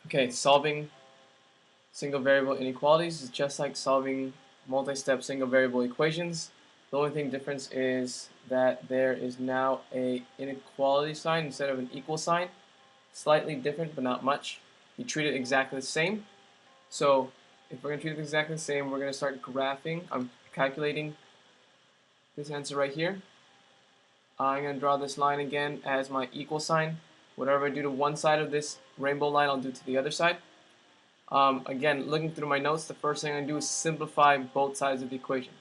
Okay, solving single variable inequalities is just like solving multi-step single variable equations. The only thing difference is that there is now a inequality sign instead of an equal sign. Slightly different, but not much. You treat it exactly the same. So if we're going to treat it exactly the same, we're going to start graphing. I'm calculating this answer right here. I'm going to draw this line again as my equal sign. Whatever I do to one side of this rainbow line, I'll do to the other side. Again, looking through my notes, the first thing I'm going to do is simplify both sides of the equation.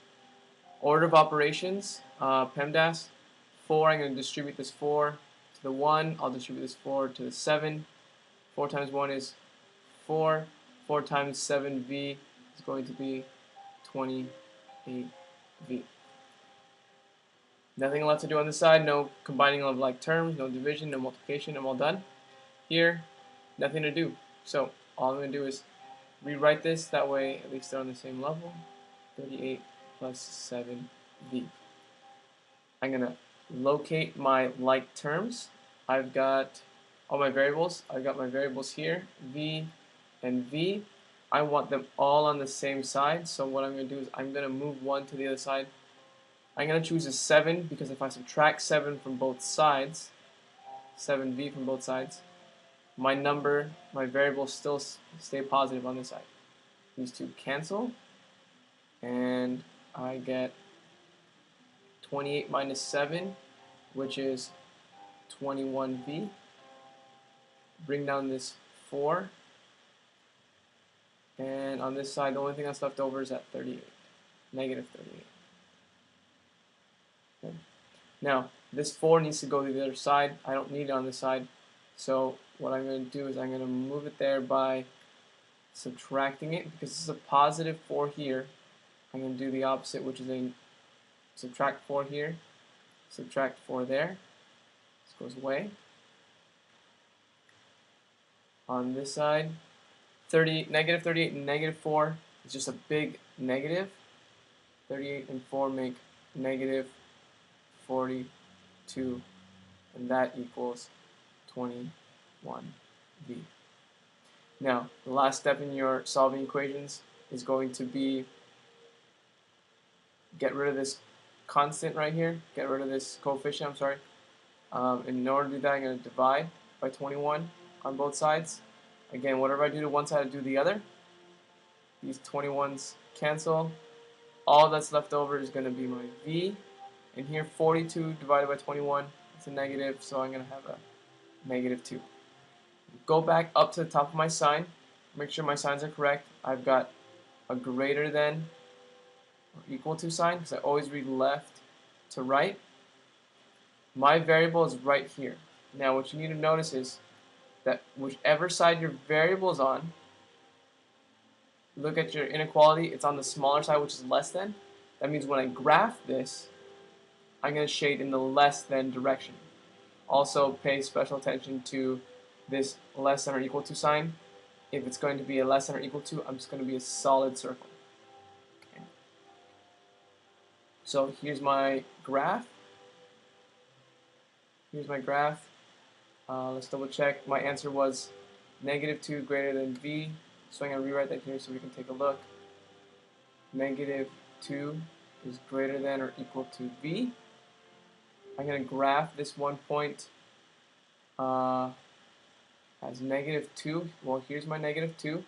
Order of operations, PEMDAS, 4, I'm going to distribute this 4 to the 1. I'll distribute this 4 to the 7. 4 times 1 is 4. 4 times 7v is going to be 28v. Nothing left to do on this side, no combining of like terms, no division, no multiplication, I'm all done. Here, nothing to do. So all I'm going to do is rewrite this, that way at least they're on the same level. 38 plus 7v. I'm going to locate my like terms. I've got all my variables. I've got my variables here, v and v. I want them all on the same side, so what I'm going to do is I'm going to move one to the other side. I'm going to choose a 7 because if I subtract 7 from both sides, 7v from both sides, my number, my variables still stay positive on this side. These two cancel, and I get 28 minus 7, which is 21v. Bring down this 4, and on this side, the only thing that's left over is that 38, negative 38. Okay. Now, this 4 needs to go to the other side. I don't need it on this side. So what I'm going to do is I'm going to move it there by subtracting it. Because this is a positive 4 here, I'm going to do the opposite, which is a subtract 4 here, subtract 4 there. This goes away. On this side, negative 38 and negative 4 is just a big negative. 38 and 4 make negative 42, and that equals 21v. Now, the last step in your solving equations is going to be get rid of this constant right here, get rid of this coefficient, I'm sorry. In order to do that, I'm going to divide by 21 on both sides. Again, whatever I do to one side, I do the other. These 21s cancel. All that's left over is going to be my v. And here, 42 divided by 21, it's a negative, so I'm going to have a negative 2. Go back up to the top of my sign. Make sure my signs are correct. I've got a greater than or equal to sign, because I always read left to right. My variable is right here. Now, what you need to notice is that whichever side your variable is on, look at your inequality, it's on the smaller side, which is less than. That means when I graph this, I'm going to shade in the less than direction. Also pay special attention to this less than or equal to sign. If it's going to be a less than or equal to, I'm just going to be a solid circle. Okay. So here's my graph. Here's my graph. Let's double check. My answer was negative 2 greater than v. So I'm going to rewrite that here so we can take a look. Negative 2 is greater than or equal to v. I'm going to graph this one point as negative 2. Well, here's my negative 2.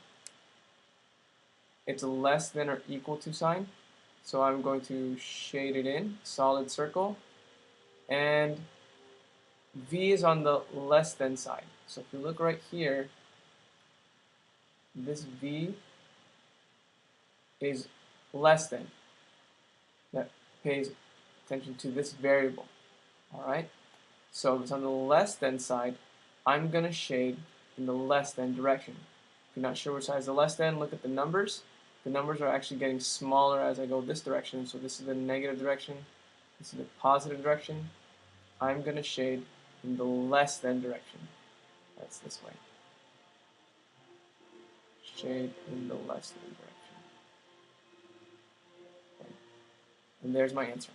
It's a less than or equal to sign. So I'm going to shade it in, solid circle. And v is on the less than side. So if you look right here, this v is less than. That pays attention to this variable. Alright? So if it's on the less than side, I'm going to shade in the less than direction. If you're not sure which side is the less than, look at the numbers. The numbers are actually getting smaller as I go this direction. So this is the negative direction. This is the positive direction. I'm going to shade in the less than direction. That's this way. Shade in the less than direction. Okay. And there's my answer.